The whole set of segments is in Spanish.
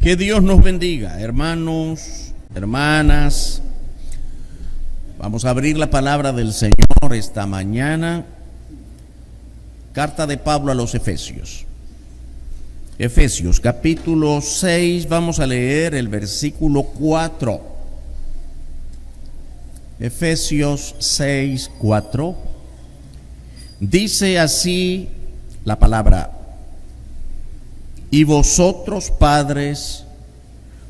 Que Dios nos bendiga, hermanos, hermanas. Vamos a abrir la palabra del Señor esta mañana. Carta de Pablo a los Efesios. Efesios capítulo 6, vamos a leer el versículo 4. Efesios 6, 4. Dice así la palabra: y vosotros, padres,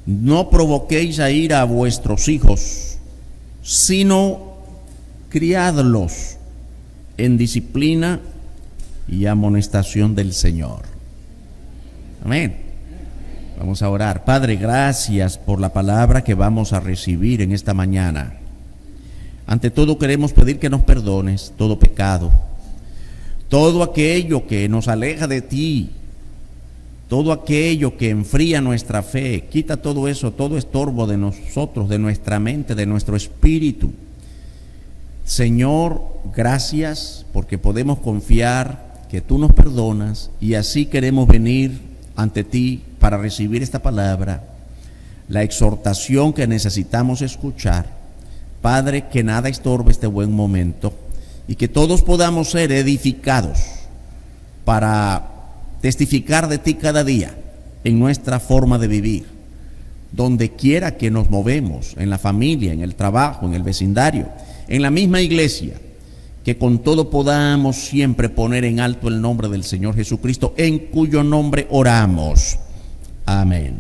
no provoquéis a ira a vuestros hijos, sino criadlos en disciplina y amonestación del Señor. Amén. Vamos a orar. Padre, gracias por la palabra que vamos a recibir en esta mañana. Ante todo queremos pedir que nos perdones todo pecado, todo aquello que nos aleja de ti, todo aquello que enfría nuestra fe. Quita todo eso, todo estorbo de nosotros, de nuestra mente, de nuestro espíritu. Señor, gracias porque podemos confiar que tú nos perdonas, y así queremos venir ante ti para recibir esta palabra, la exhortación que necesitamos escuchar. Padre, que nada estorbe este buen momento y que todos podamos ser edificados para testificar de ti cada día en nuestra forma de vivir, donde quiera que nos movemos, en la familia, en el trabajo, en el vecindario, en la misma iglesia, que con todo podamos siempre poner en alto el nombre del Señor Jesucristo, en cuyo nombre oramos. Amén.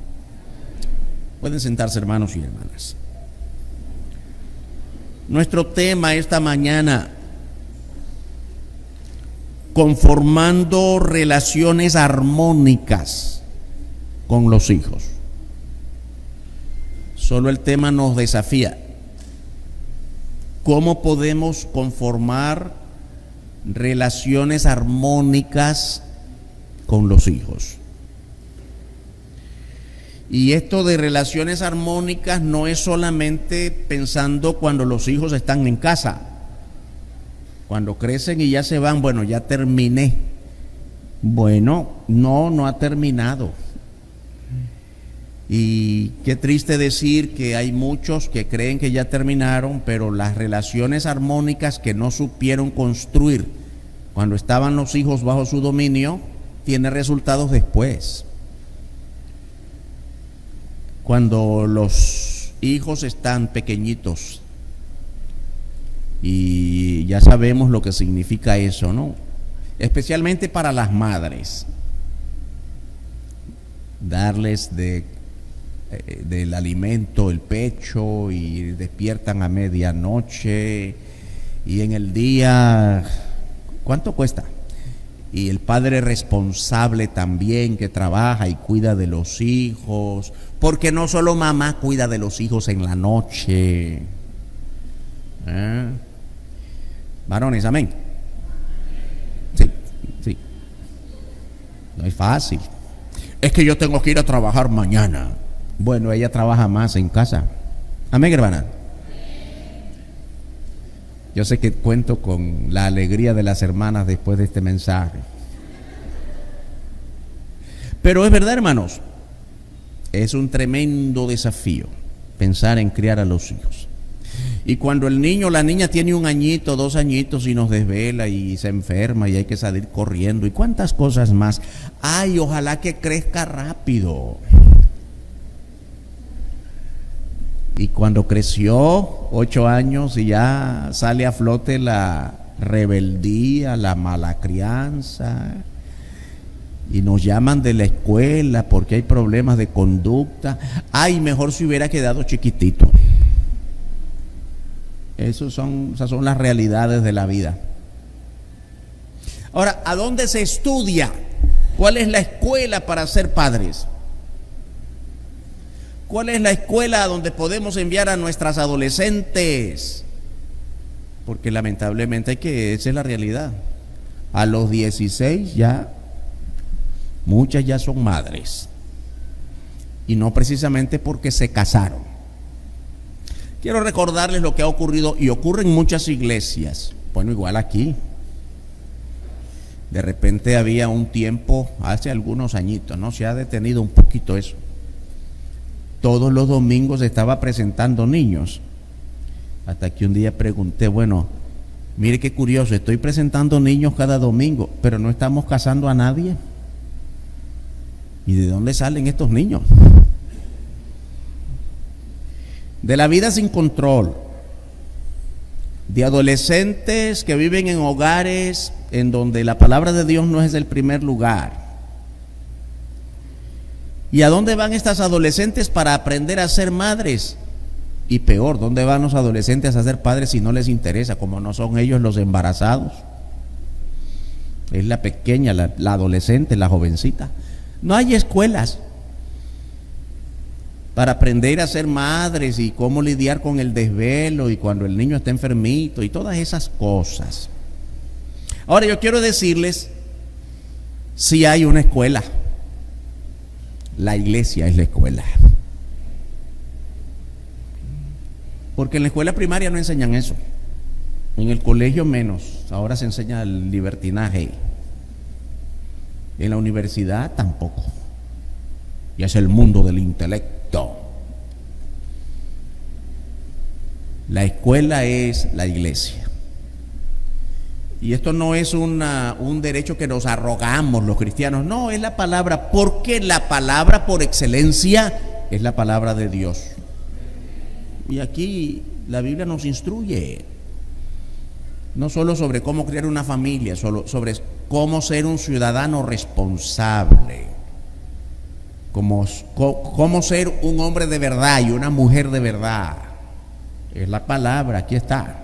Pueden sentarse, hermanos y hermanas. Nuestro tema esta mañana: conformando relaciones armónicas con los hijos. Solo el tema nos desafía. ¿Cómo podemos conformar relaciones armónicas con los hijos? Y esto de relaciones armónicas no es solamente pensando cuando los hijos están en casa. Cuando crecen y ya se van, bueno, ya terminé. Bueno, no ha terminado. Y qué triste decir que hay muchos que creen que ya terminaron, pero las relaciones armónicas que no supieron construir cuando estaban los hijos bajo su dominio, tienen resultados después. Cuando los hijos están pequeñitos, y ya sabemos lo que significa eso, ¿no? Especialmente para las madres. Darles del alimento, el pecho, y despiertan a medianoche, y en el día, ¿cuánto cuesta? Y el padre responsable también, que trabaja y cuida de los hijos, porque no solo mamá cuida de los hijos en la noche. Varones, amén. Sí. No es fácil. Es que yo tengo que ir a trabajar mañana. Bueno, ella trabaja más en casa. Amén, hermana. Yo sé que cuento con la alegría de las hermanas después de este mensaje. Pero es verdad, hermanos, es un tremendo desafío pensar en criar a los hijos. Y cuando el niño o la niña tiene 1 añito, 2 añitos y nos desvela y se enferma y hay que salir corriendo y cuántas cosas más. Ay, ojalá que crezca rápido. Y cuando creció 8 años y ya sale a flote la rebeldía, la mala crianza, y nos llaman de la escuela porque hay problemas de conducta. Ay, mejor si hubiera quedado chiquitito. Esas son las realidades de la vida. Ahora, ¿a dónde se estudia? ¿Cuál es la escuela para ser padres? ¿Cuál es la escuela a donde podemos enviar a nuestras adolescentes? Porque lamentablemente esa es la realidad. A los 16 ya, muchas ya son madres. Y no precisamente porque se casaron. Quiero recordarles lo que ha ocurrido y ocurre en muchas iglesias. Bueno, igual aquí. De repente había un tiempo, hace algunos añitos, ¿no? Se ha detenido un poquito eso. todos los domingos estaba presentando niños. Hasta que un día pregunté, bueno, mire qué curioso, estoy presentando niños cada domingo, pero no estamos casando a nadie. ¿Y de dónde salen estos niños? De la vida sin control, de adolescentes que viven en hogares en donde la palabra de Dios no es el primer lugar. ¿Y a dónde van estas adolescentes para aprender a ser madres? Y peor, ¿dónde van los adolescentes a ser padres si no les interesa, como no son ellos los embarazados? Es la pequeña, la adolescente, la jovencita. No hay escuelas para aprender a ser madres y cómo lidiar con el desvelo y cuando el niño está enfermito y todas esas cosas. Ahora yo quiero decirles, si hay una escuela. La iglesia es la escuela. Porque en la escuela primaria no enseñan eso. En el colegio menos. Ahora se enseña el libertinaje. En la universidad tampoco. Y es el mundo del intelecto. La escuela es la iglesia. Y esto no es un derecho que nos arrogamos los cristianos. No, es la palabra. Porque la palabra por excelencia es la palabra de Dios. Y aquí la Biblia nos instruye. No solo sobre cómo crear una familia, solo sobre cómo ser un ciudadano responsable. Cómo ser un hombre de verdad y una mujer de verdad. Es la palabra, aquí está.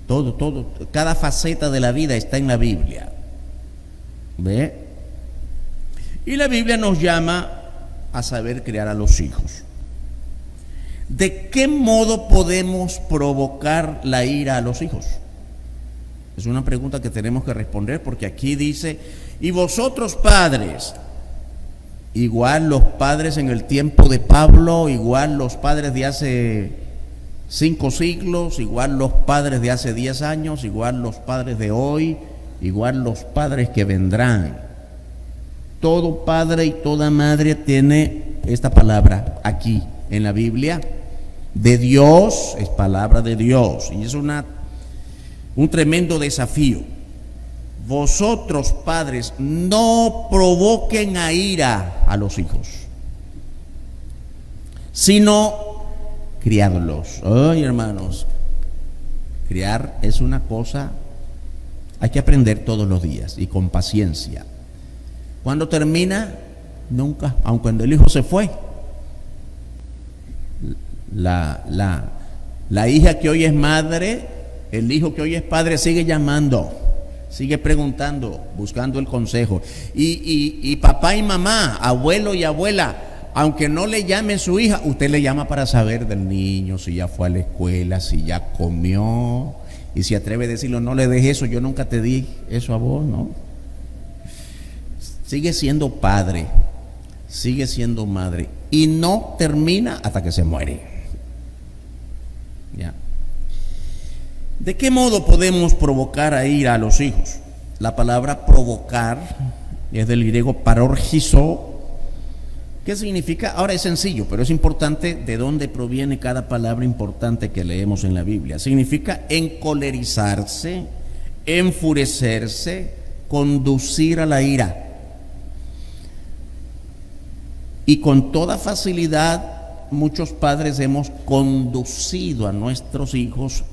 Todo, cada faceta de la vida está en la Biblia. ¿Ve? Y la Biblia nos llama a saber criar a los hijos. ¿De qué modo podemos provocar la ira a los hijos? Es una pregunta que tenemos que responder, porque aquí dice, y vosotros padres, igual los padres en el tiempo de Pablo, igual los padres de hace 5 siglos, igual los padres de hace 10 años, igual los padres de hoy, igual los padres que vendrán. Todo padre y toda madre tiene esta palabra aquí en la Biblia. De Dios, es palabra de Dios, y es un tremendo desafío. Vosotros padres, no provoquen a ira a los hijos, sino criadlos. Ay, hermanos, criar es una cosa, hay que aprender todos los días y con paciencia. ¿Cuándo termina? Nunca, aun cuando el hijo se fue. La hija que hoy es madre, el hijo que hoy es padre sigue llamando, sigue preguntando, buscando el consejo. Y papá y mamá, abuelo y abuela, aunque no le llame su hija, usted le llama para saber del niño, si ya fue a la escuela, si ya comió, y si atreve a decirlo, no le dejes eso, yo nunca te di eso a vos, ¿no? Sigue siendo padre, sigue siendo madre, y no termina hasta que se muere. ¿Ya? ¿De qué modo podemos provocar a ira a los hijos? La palabra provocar es del griego parorgizo. ¿Qué significa? Ahora es sencillo, pero es importante de dónde proviene cada palabra importante que leemos en la Biblia. Significa encolerizarse, enfurecerse, conducir a la ira. Y con toda facilidad muchos padres hemos conducido a nuestros hijos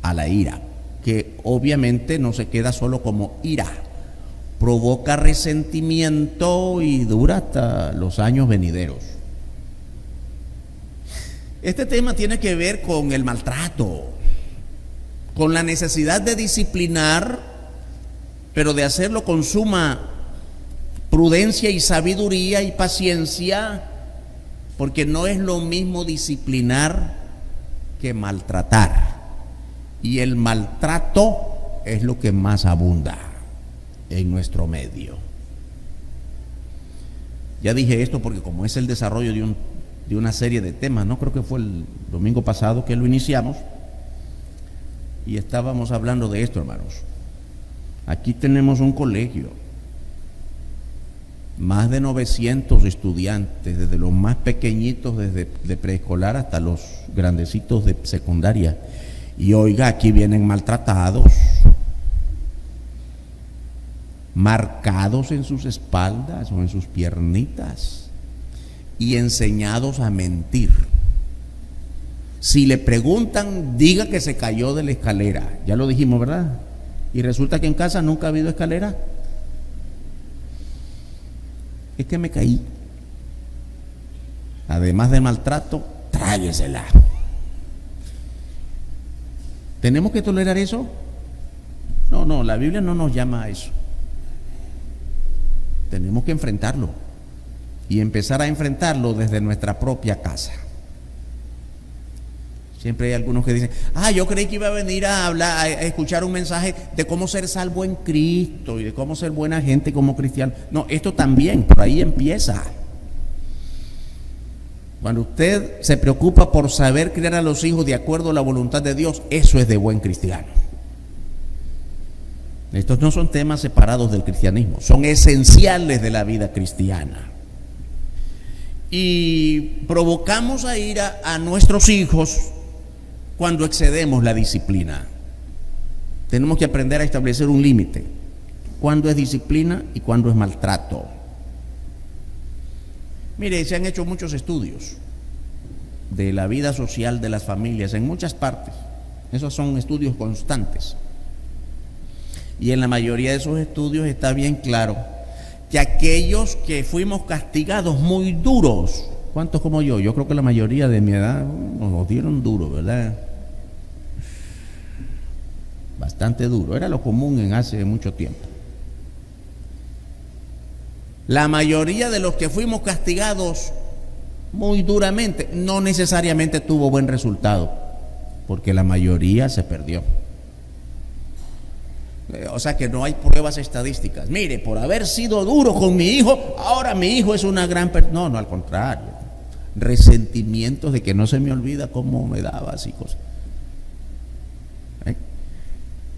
a la ira, que obviamente no se queda solo como ira, provoca resentimiento y dura hasta los años venideros. Este tema tiene que ver con el maltrato, con la necesidad de disciplinar, pero de hacerlo con suma prudencia y sabiduría y paciencia, porque no es lo mismo disciplinar que maltratar, y el maltrato es lo que más abunda en nuestro medio. Ya dije esto porque como es el desarrollo de una serie de temas, no creo que fue el domingo pasado que lo iniciamos, y estábamos hablando de esto, hermanos. Aquí tenemos un colegio más de 900 estudiantes, desde los más pequeñitos, desde de preescolar hasta los grandecitos de secundaria. Y oiga, aquí vienen maltratados, marcados en sus espaldas o en sus piernitas y enseñados a mentir. Si le preguntan, diga que se cayó de la escalera. Ya lo dijimos, ¿verdad? Y resulta que en casa nunca ha habido escalera. Es que me caí. Además de maltrato, tráguesela. ¿Tenemos que tolerar eso? No, la Biblia no nos llama a eso. Tenemos que enfrentarlo y empezar a enfrentarlo desde nuestra propia casa. Siempre hay algunos que dicen, yo creí que iba a venir a hablar, a escuchar un mensaje de cómo ser salvo en Cristo y de cómo ser buena gente como cristiano. No, esto también, por ahí empieza. Cuando usted se preocupa por saber criar a los hijos de acuerdo a la voluntad de Dios, eso es de buen cristiano. Estos no son temas separados del cristianismo, son esenciales de la vida cristiana. Y provocamos a ira a nuestros hijos cuando excedemos la disciplina. Tenemos que aprender a establecer un límite. ¿Cuándo es disciplina y cuándo es maltrato? Mire, se han hecho muchos estudios de la vida social de las familias en muchas partes. Esos son estudios constantes. Y en la mayoría de esos estudios está bien claro que aquellos que fuimos castigados muy duros, ¿cuántos como yo? Yo creo que la mayoría de mi edad nos dieron duro, ¿verdad? Bastante duro, era lo común en hace mucho tiempo. La mayoría de los que fuimos castigados muy duramente no necesariamente tuvo buen resultado, porque la mayoría se perdió. O sea que no hay pruebas estadísticas. Mire, por haber sido duro con mi hijo, ahora mi hijo es una gran persona. No, al contrario. Resentimientos de que no se me olvida cómo me dabas y cosas.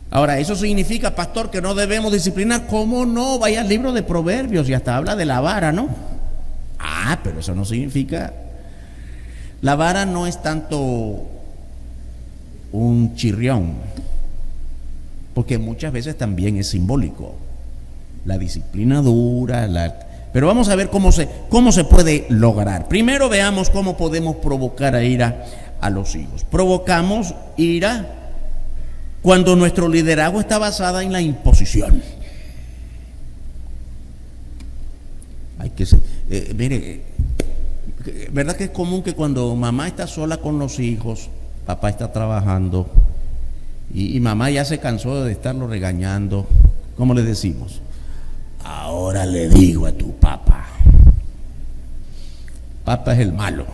Ahora, ¿eso significa, pastor, que no debemos disciplinar? ¿Cómo no? Vaya al libro de Proverbios y hasta habla de la vara, ¿no? Pero eso no significa. La vara no es tanto un chirrión, porque muchas veces también es simbólico. La disciplina dura, pero vamos a ver cómo se puede lograr. Primero veamos cómo podemos provocar a ira a los hijos. Provocamos ira cuando nuestro liderazgo está basado en la imposición. Mire, ¿verdad que es común que cuando mamá está sola con los hijos, papá está trabajando y mamá ya se cansó de estarlo regañando? ¿Cómo le decimos? Ahora le digo a tu papá. Papá es el malo.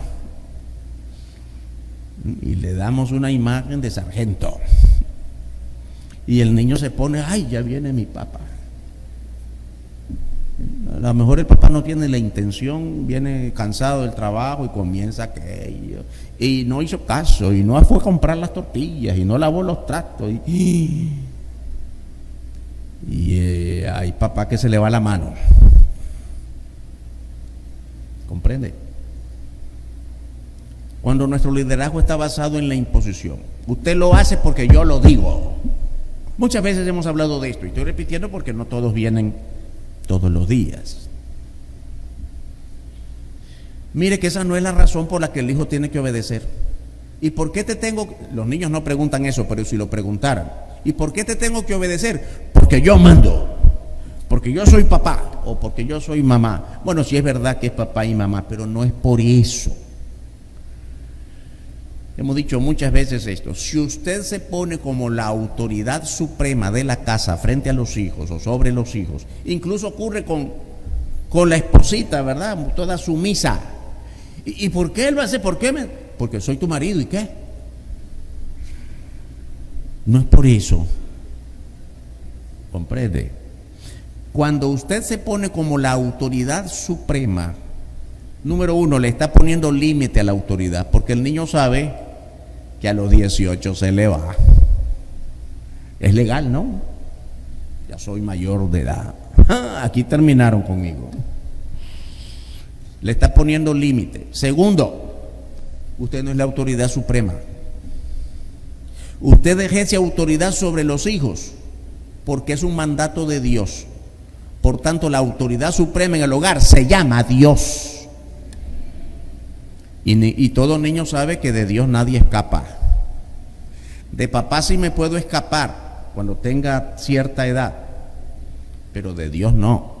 Y le damos una imagen de sargento. Y el niño se pone, ya viene mi papá. A lo mejor el papá no tiene la intención, viene cansado del trabajo y comienza aquello. Y no hizo caso, y no fue a comprar las tortillas, y no lavó los trastos. Y hay papá que se le va la mano. ¿Comprende? Cuando nuestro liderazgo está basado en la imposición. Usted lo hace porque yo lo digo. Muchas veces hemos hablado de esto y estoy repitiendo porque no todos vienen todos los días. Mire que esa no es la razón por la que el hijo tiene que obedecer. ¿Y por qué te tengo? Los niños no preguntan eso, pero si lo preguntaran, ¿y por qué te tengo que obedecer? Porque yo mando, porque yo soy papá o porque yo soy mamá. Bueno, sí es verdad que es papá y mamá, pero no es por eso. Hemos dicho muchas veces esto: si usted se pone como la autoridad suprema de la casa frente a los hijos o sobre los hijos, incluso ocurre con la esposita, ¿verdad? Toda sumisa. ¿Y por qué él va a hacer? ¿Por qué? Porque soy tu marido, ¿y qué? No es por eso. ¿Comprende? Cuando usted se pone como la autoridad suprema, número uno, le está poniendo límite a la autoridad, porque el niño sabe que a los 18 se le va. Es legal, ¿no? Ya soy mayor de edad. Aquí terminaron conmigo. Le está poniendo límite. Segundo, usted no es la autoridad suprema. Usted ejerce autoridad sobre los hijos porque es un mandato de Dios. Por tanto, la autoridad suprema en el hogar se llama Dios. Y todo niño sabe que de Dios nadie escapa. De papá sí me puedo escapar cuando tenga cierta edad, pero de Dios no.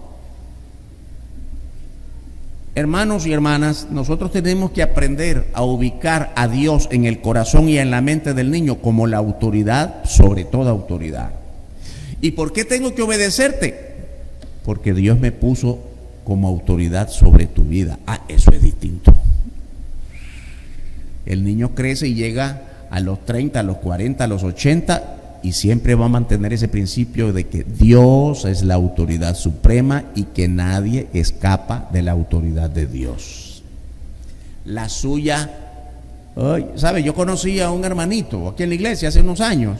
Hermanos y hermanas, nosotros tenemos que aprender a ubicar a Dios en el corazón y en la mente del niño como la autoridad sobre toda autoridad. ¿Y por qué tengo que obedecerte? Porque Dios me puso como autoridad sobre tu vida. Eso es distinto. El niño crece y llega a los 30, a los 40, a los 80 y siempre va a mantener ese principio de que Dios es la autoridad suprema y que nadie escapa de la autoridad de Dios. La suya, ¿sabe? Yo conocí a un hermanito aquí en la iglesia hace unos años.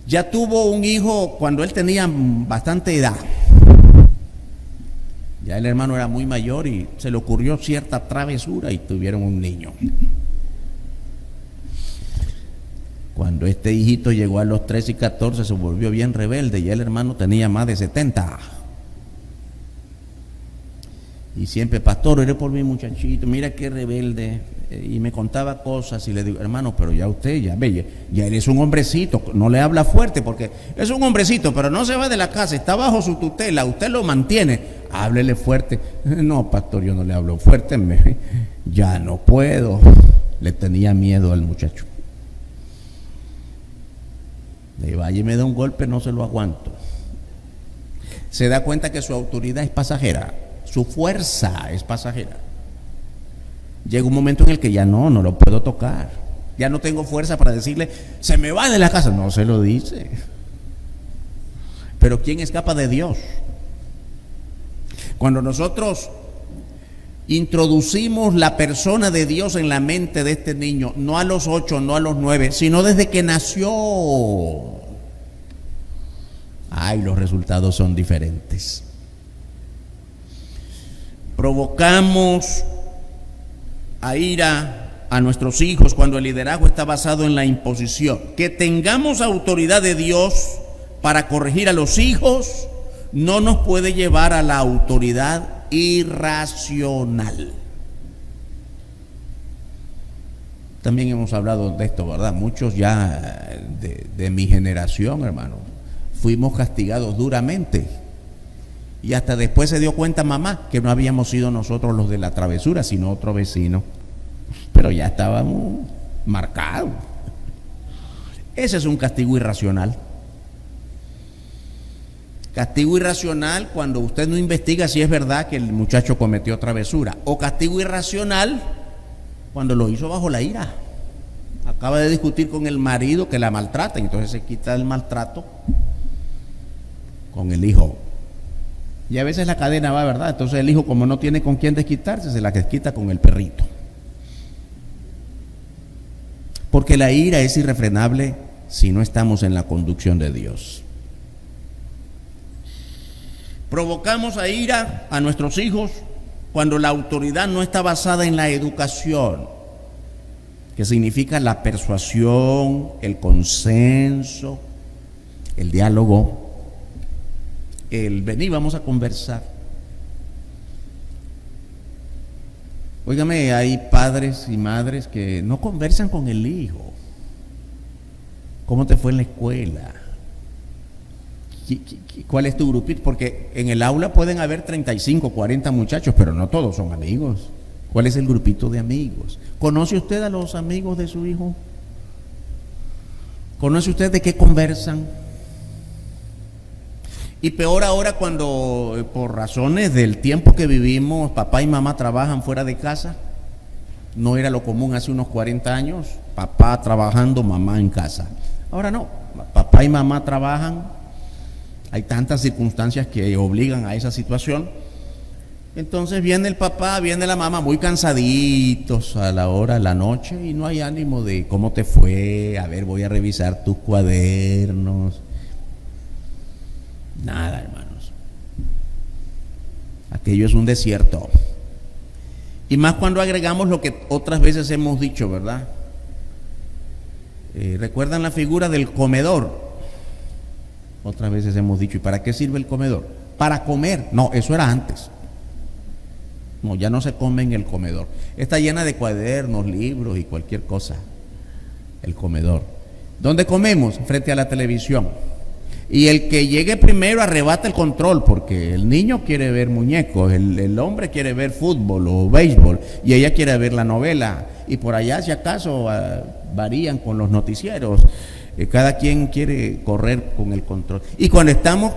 Ya tuvo un hijo cuando él tenía bastante edad. Ya el hermano era muy mayor y se le ocurrió cierta travesura y tuvieron un niño. Cuando este hijito llegó a los 13 y 14 se volvió bien rebelde y el hermano tenía más de 70. Y siempre, pastor, oré por mi muchachito, mira qué rebelde. Y me contaba cosas y le digo, hermano, pero ya usted, ya él es un hombrecito, no le habla fuerte porque es un hombrecito, pero no se va de la casa, está bajo su tutela, usted lo mantiene, háblele fuerte. No, pastor, yo no le hablo fuerte, ya no puedo. Le tenía miedo al muchacho. Le vaya y me da un golpe, no se lo aguanto. Se da cuenta que su autoridad es pasajera, su fuerza es pasajera. Llega un momento en el que ya no lo puedo tocar. Ya no tengo fuerza para decirle, se me va de la casa. No se lo dice. Pero ¿quién escapa de Dios? Cuando nosotros introducimos la persona de Dios en la mente de este niño, no a los 8, no a los 9, sino desde que nació, los resultados son diferentes. Provocamos a ira a nuestros hijos cuando el liderazgo está basado en la imposición. Que tengamos autoridad de Dios para corregir a los hijos no nos puede llevar a la autoridad irracional. También hemos hablado de esto, ¿verdad? Muchos ya de mi generación, hermano, fuimos castigados duramente. Y hasta después se dio cuenta mamá que no habíamos sido nosotros los de la travesura, sino otro vecino. Pero ya estábamos marcados. Ese es un castigo irracional. Castigo irracional cuando usted no investiga si es verdad que el muchacho cometió travesura. O castigo irracional cuando lo hizo bajo la ira. Acaba de discutir con el marido que la maltrata, entonces se quita el maltrato con el hijo. Y a veces la cadena va, ¿verdad? Entonces el hijo, como no tiene con quién desquitarse, se la desquita con el perrito. Porque la ira es irrefrenable si no estamos en la conducción de Dios. Provocamos a ira a nuestros hijos cuando la autoridad no está basada en la educación, que significa la persuasión, el consenso, el diálogo, el vení, vamos a conversar. Óigame, hay padres y madres que no conversan con el hijo. ¿Cómo te fue en la escuela? ¿Cuál es tu grupito? Porque en el aula pueden haber 35, 40 muchachos, pero no todos son amigos. ¿Cuál es el grupito de amigos? ¿Conoce usted a los amigos de su hijo? ¿Conoce usted de qué conversan? Y peor ahora cuando por razones del tiempo que vivimos, papá y mamá trabajan fuera de casa. No era lo común hace unos 40 años, papá trabajando, mamá en casa. Ahora no, papá y mamá trabajan. Hay tantas circunstancias que obligan a esa situación. Entonces viene el papá, viene la mamá muy cansaditos a la hora de la noche y no hay ánimo de cómo te fue, a ver, voy a revisar tus cuadernos. Nada, hermanos. Aquello es un desierto. Y más cuando agregamos lo que otras veces hemos dicho, ¿verdad? ¿Recuerdan la figura del comedor? Otras veces hemos dicho, ¿y para qué sirve el comedor? Para comer. No, eso era antes. No, ya no se come en el comedor. Está llena de cuadernos, libros y cualquier cosa. El comedor. ¿Dónde comemos? Frente a la televisión. Y el que llegue primero arrebata el control, porque el niño quiere ver muñecos, el hombre quiere ver fútbol o béisbol, y ella quiere ver la novela. Y por allá, si acaso, varían con los noticieros. Cada quien quiere correr con el control. Y cuando estamos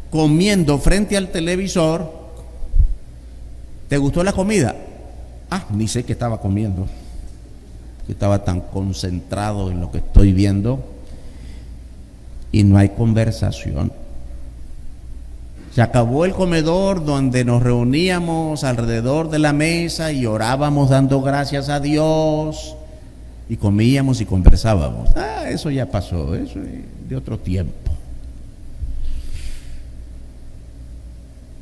comiendo frente al televisor, ¿te gustó la comida? Ni sé qué estaba comiendo. Que estaba tan concentrado en lo que estoy viendo. Y no hay conversación. Se acabó el comedor donde nos reuníamos alrededor de la mesa y orábamos dando gracias a Dios y comíamos y conversábamos. Eso ya pasó, eso es de otro tiempo.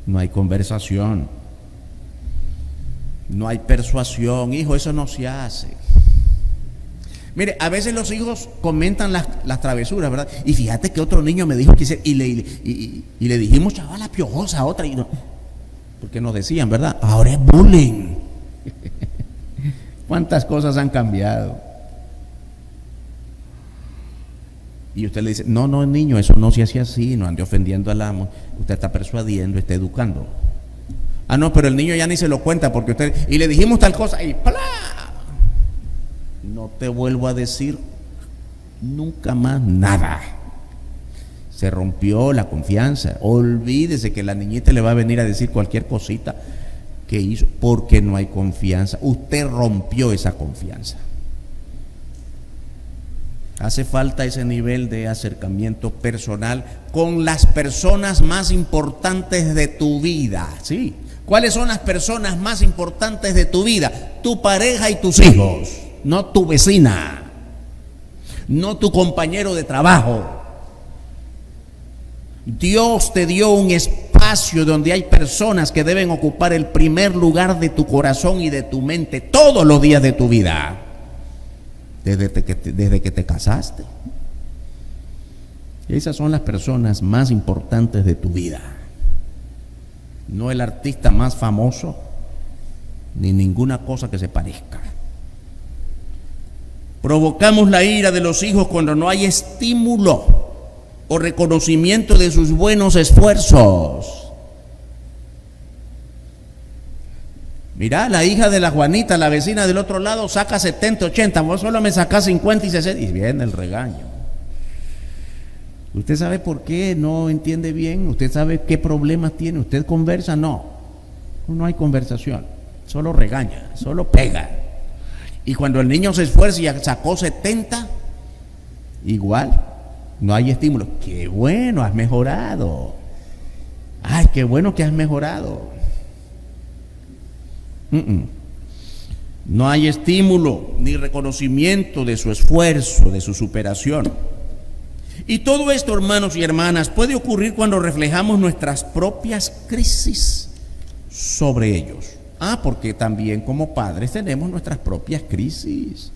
No hay conversación, no hay persuasión. Hijo, eso no se hace. Mire, a veces los hijos comentan las travesuras, ¿verdad? Y fíjate que otro niño me dijo que hice, y le dijimos, chavala piojosa, otra, y no, porque nos decían, ¿verdad? Ahora es bullying. ¿Cuántas cosas han cambiado? Y usted le dice, no, niño, eso no se hace así, no ande ofendiendo al amo, usted está persuadiendo, está educando. No, pero el niño ya ni se lo cuenta porque usted, y le dijimos tal cosa, y ¡plá! No te vuelvo a decir nunca más nada. Se rompió la confianza. Olvídese que la niñita le va a venir a decir cualquier cosita que hizo, porque no hay confianza. Usted rompió esa confianza. Hace falta ese nivel de acercamiento personal con las personas más importantes de tu vida. ¿Sí? ¿Cuáles son las personas más importantes de tu vida? Tu pareja y tus hijos. No tu vecina, no tu compañero de trabajo. Dios te dio un espacio donde hay personas que deben ocupar el primer lugar de tu corazón y de tu mente todos los días de tu vida, desde que te casaste. Y esas son las personas más importantes de tu vida. No el artista más famoso, ni ninguna cosa que se parezca. Provocamos la ira de los hijos cuando no hay estímulo o reconocimiento de sus buenos esfuerzos. Mirá, la hija de la Juanita, la vecina del otro lado, saca 70, 80, vos solo me sacás 50 y 60, y viene el regaño. ¿Usted sabe por qué no entiende bien? ¿Usted sabe qué problemas tiene? ¿Usted conversa? No hay conversación, solo regaña, solo pega. Y cuando el niño se esfuerza y sacó 70, igual, no hay estímulo. ¡Qué bueno, has mejorado! ¡Ay, qué bueno que has mejorado! No hay estímulo ni reconocimiento de su esfuerzo, de su superación. Y todo esto, hermanos y hermanas, puede ocurrir cuando reflejamos nuestras propias crisis sobre ellos. Porque también como padres tenemos nuestras propias crisis.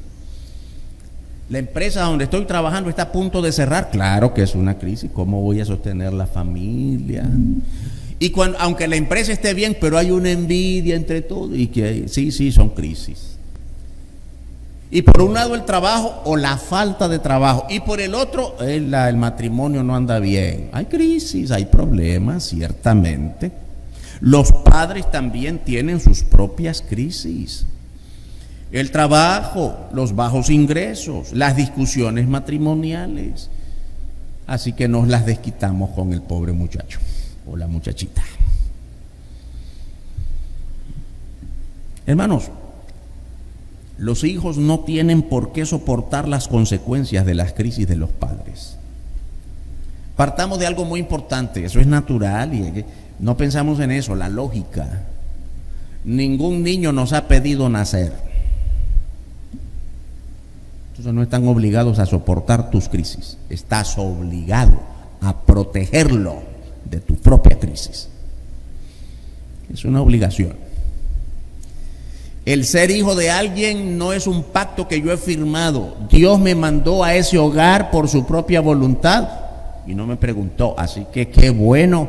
La empresa donde estoy trabajando está a punto de cerrar. Claro que es una crisis. ¿Cómo voy a sostener la familia? Y aunque la empresa esté bien, pero hay una envidia entre todos. Y que sí, son crisis. Y por un lado el trabajo o la falta de trabajo. Y por el otro, el matrimonio no anda bien. Hay crisis, hay problemas, ciertamente. Los padres también tienen sus propias crisis. El trabajo, los bajos ingresos, las discusiones matrimoniales. Así que nos las desquitamos con el pobre muchacho o la muchachita. Hermanos, los hijos no tienen por qué soportar las consecuencias de las crisis de los padres. Partamos de algo muy importante, eso es natural y no pensamos en eso, la lógica. Ningún niño nos ha pedido nacer. Entonces no están obligados a soportar tus crisis. Estás obligado a protegerlo de tu propia crisis. Es una obligación. El ser hijo de alguien no es un pacto que yo he firmado. Dios me mandó a ese hogar por su propia voluntad y no me preguntó. Así que qué bueno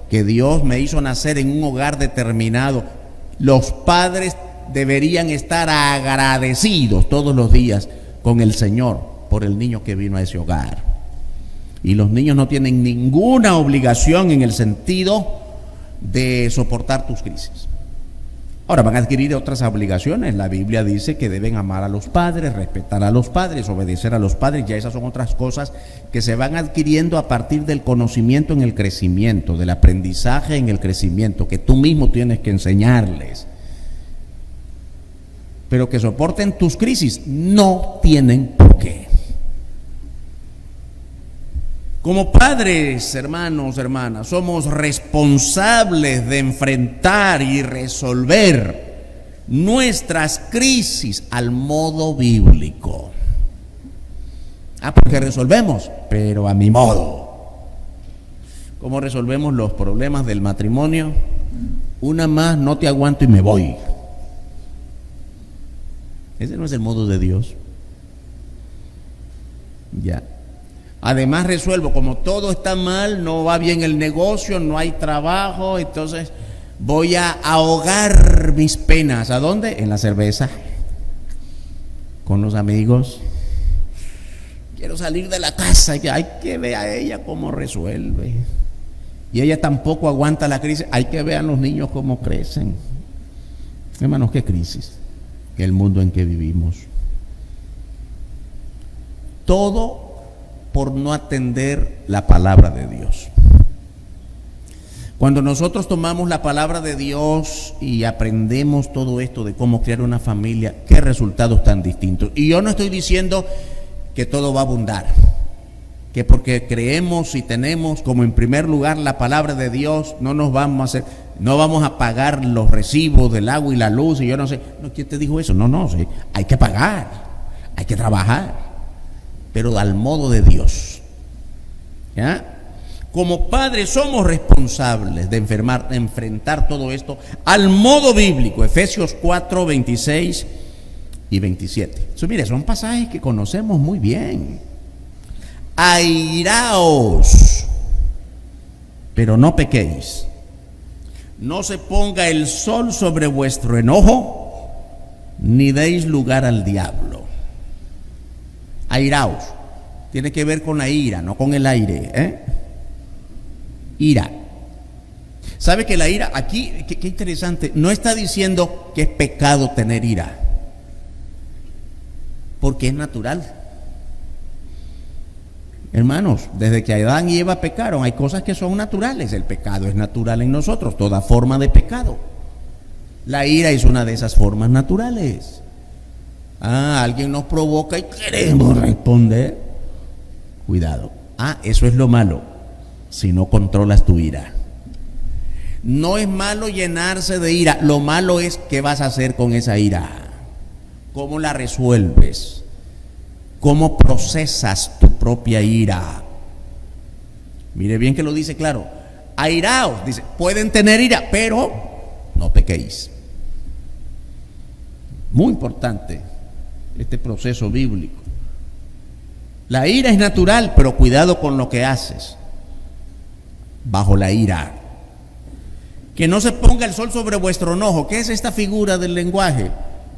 que Dios me hizo nacer en un hogar determinado. Los padres deberían estar agradecidos todos los días con el Señor por el niño que vino a ese hogar. Y los niños no tienen ninguna obligación en el sentido de soportar tus crisis. Ahora van a adquirir otras obligaciones. La Biblia dice que deben amar a los padres, respetar a los padres, obedecer a los padres. Ya esas son otras cosas que se van adquiriendo a partir del conocimiento en el crecimiento, del aprendizaje en el crecimiento, que tú mismo tienes que enseñarles. Pero que soporten tus crisis no tienen por qué. Como padres, hermanos, hermanas, somos responsables de enfrentar y resolver nuestras crisis al modo bíblico. Porque resolvemos, pero a mi modo. ¿Cómo resolvemos los problemas del matrimonio? Una más, no te aguanto y me voy. Ese no es el modo de Dios. Ya. Además resuelvo, como todo está mal, no va bien el negocio, no hay trabajo, entonces voy a ahogar mis penas. ¿A dónde? En la cerveza, con los amigos. Quiero salir de la casa, ya hay que ver a ella cómo resuelve. Y ella tampoco aguanta la crisis, hay que ver a los niños cómo crecen. Hermanos, qué crisis, el mundo en que vivimos. Todo por no atender la palabra de Dios. Cuando nosotros tomamos la palabra de Dios y aprendemos todo esto de cómo crear una familia, qué resultados tan distintos. Y yo no estoy diciendo que todo va a abundar, que porque creemos y tenemos como en primer lugar la palabra de Dios, no vamos a pagar los recibos del agua y la luz y yo no sé. No, ¿quién te dijo eso? No, sí, hay que pagar, hay que trabajar, pero al modo de Dios. ¿Ya? Como padres somos responsables de enfrentar todo esto al modo bíblico. Efesios 4, 26 y 27. Entonces, mire, son pasajes que conocemos muy bien. Airaos, pero no pequéis. No se ponga el sol sobre vuestro enojo, ni deis lugar al diablo. Airaos, tiene que ver con la ira, no con el aire, Ira. ¿Sabe que la ira, aquí, qué interesante, no está diciendo que es pecado tener ira? Porque es natural. Hermanos, desde que Adán y Eva pecaron, hay cosas que son naturales. El pecado es natural en nosotros, toda forma de pecado. La ira es una de esas formas naturales. Alguien nos provoca y queremos responder. Cuidado. Eso es lo malo, si no controlas tu ira. No es malo llenarse de ira, lo malo es qué vas a hacer con esa ira. ¿Cómo la resuelves? ¿Cómo procesas tu propia ira? Mire bien que lo dice claro. Airaos, dice, pueden tener ira, pero no pequéis. Muy importante este proceso bíblico. La ira es natural, pero cuidado con lo que haces bajo la ira. Que no se ponga el sol sobre vuestro enojo. ¿Qué es esta figura del lenguaje?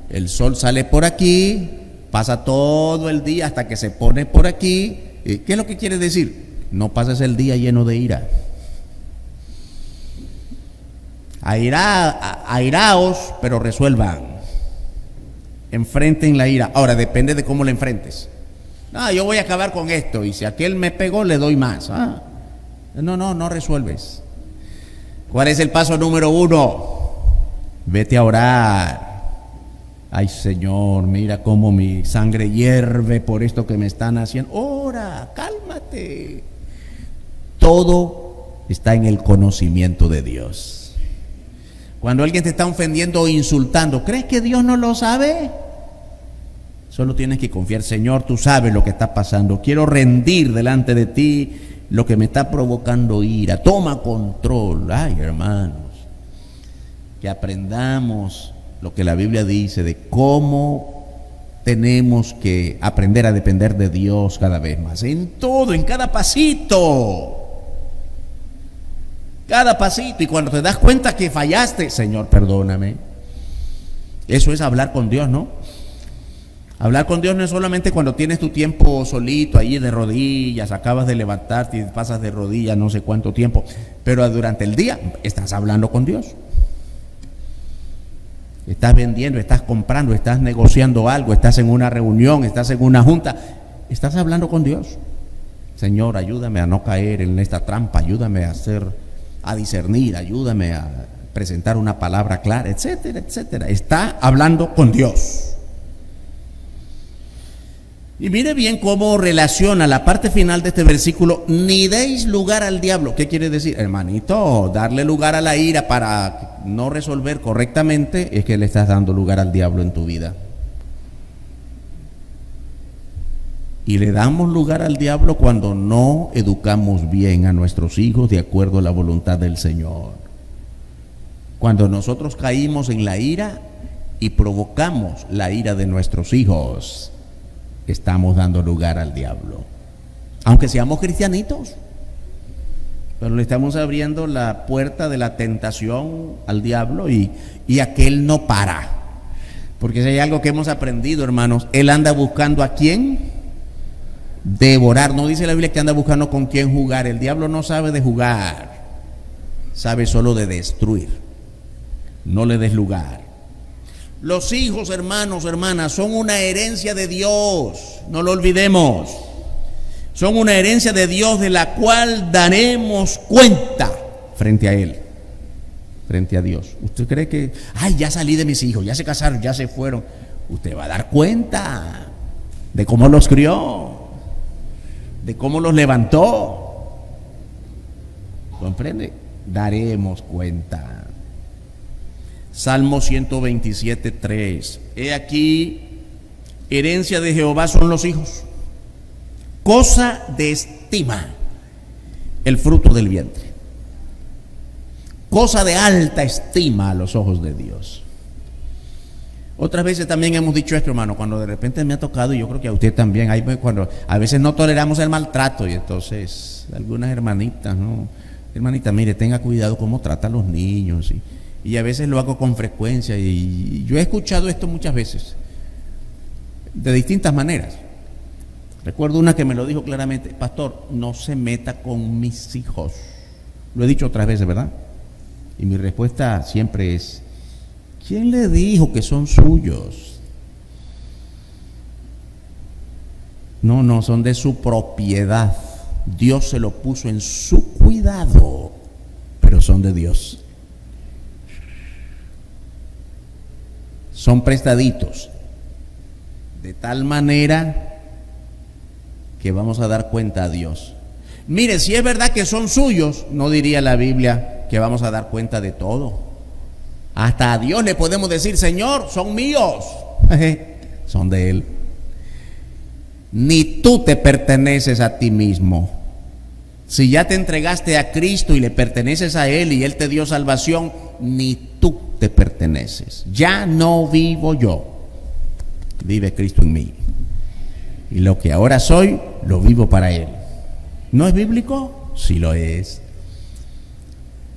El sol sale por aquí, pasa todo el día hasta que se pone por aquí. ¿Qué es lo que quiere decir? No pases el día lleno de ira. Airaos, pero resuelvan. Enfrenten la ira. Ahora, depende de cómo la enfrentes. Yo voy a acabar con esto, y si aquel me pegó, le doy más. No resuelves. ¿Cuál es el paso número 1? Vete a orar. Ay, Señor, mira cómo mi sangre hierve por esto que me están haciendo. Ora, cálmate. Todo está en el conocimiento de Dios. Cuando alguien te está ofendiendo o insultando, ¿crees que Dios no lo sabe? Solo tienes que confiar. Señor, tú sabes lo que está pasando. Quiero rendir delante de ti lo que me está provocando ira. Toma control. Ay, hermanos, que aprendamos lo que la Biblia dice de cómo tenemos que aprender a depender de Dios cada vez más, en todo, en cada pasito. Cada pasito, y cuando te das cuenta que fallaste, Señor, perdóname. Eso es hablar con Dios, ¿no? Hablar con Dios no es solamente cuando tienes tu tiempo solito ahí de rodillas, acabas de levantarte y pasas de rodillas no sé cuánto tiempo, pero durante el día estás hablando con Dios. Estás vendiendo, estás comprando, estás negociando algo, estás en una reunión, estás en una junta, estás hablando con Dios. Señor, ayúdame a no caer en esta trampa, ayúdame a discernir, ayúdame a presentar una palabra clara, etcétera, etcétera. Está hablando con Dios. Y mire bien cómo relaciona la parte final de este versículo: ni deis lugar al diablo. ¿Qué quiere decir? Hermanito, darle lugar a la ira para no resolver correctamente es que le estás dando lugar al diablo en tu vida. Y le damos lugar al diablo cuando no educamos bien a nuestros hijos de acuerdo a la voluntad del Señor. Cuando nosotros caímos en la ira y provocamos la ira de nuestros hijos, estamos dando lugar al diablo. Aunque seamos cristianitos, pero le estamos abriendo la puerta de la tentación al diablo y aquel no para. Porque si hay algo que hemos aprendido, hermanos, él anda buscando a quién devorar. No dice la Biblia que anda buscando con quién jugar. El diablo no sabe de jugar, sabe solo de destruir. No le des lugar. Los hijos, hermanos, hermanas, son una herencia de Dios, no lo olvidemos. Son una herencia de Dios de la cual daremos cuenta frente a Él, frente a Dios. ¿Usted cree que, ya salí de mis hijos, ya se casaron, ya se fueron? Usted va a dar cuenta de cómo los crió, de cómo los levantó. ¿Comprende? Daremos cuenta. Salmo 127:3. He aquí, herencia de Jehová son los hijos, cosa de estima el fruto del vientre, cosa de alta estima a los ojos de Dios. Otras veces también hemos dicho esto, hermano, cuando de repente me ha tocado, y yo creo que a usted también, cuando a veces no toleramos el maltrato, y entonces algunas hermanitas, ¿no? Hermanita, mire, tenga cuidado cómo trata a los niños, y a veces lo hago con frecuencia, y yo he escuchado esto muchas veces, de distintas maneras. Recuerdo una que me lo dijo claramente: pastor, no se meta con mis hijos. Lo he dicho otras veces, ¿verdad? Y mi respuesta siempre es: ¿quién le dijo que son suyos? No, son de su propiedad. Dios se lo puso en su cuidado, pero son de Dios. Son prestaditos, de tal manera que vamos a dar cuenta a Dios. Mire, si es verdad que son suyos, no diría la Biblia que vamos a dar cuenta de todo. Hasta a Dios le podemos decir: Señor, son míos. Son de Él. Ni tú te perteneces a ti mismo. Si ya te entregaste a Cristo y le perteneces a Él y Él te dio salvación, ni tú te perteneces. Ya no vivo yo, vive Cristo en mí. Y lo que ahora soy, lo vivo para Él. ¿No es bíblico? Sí lo es.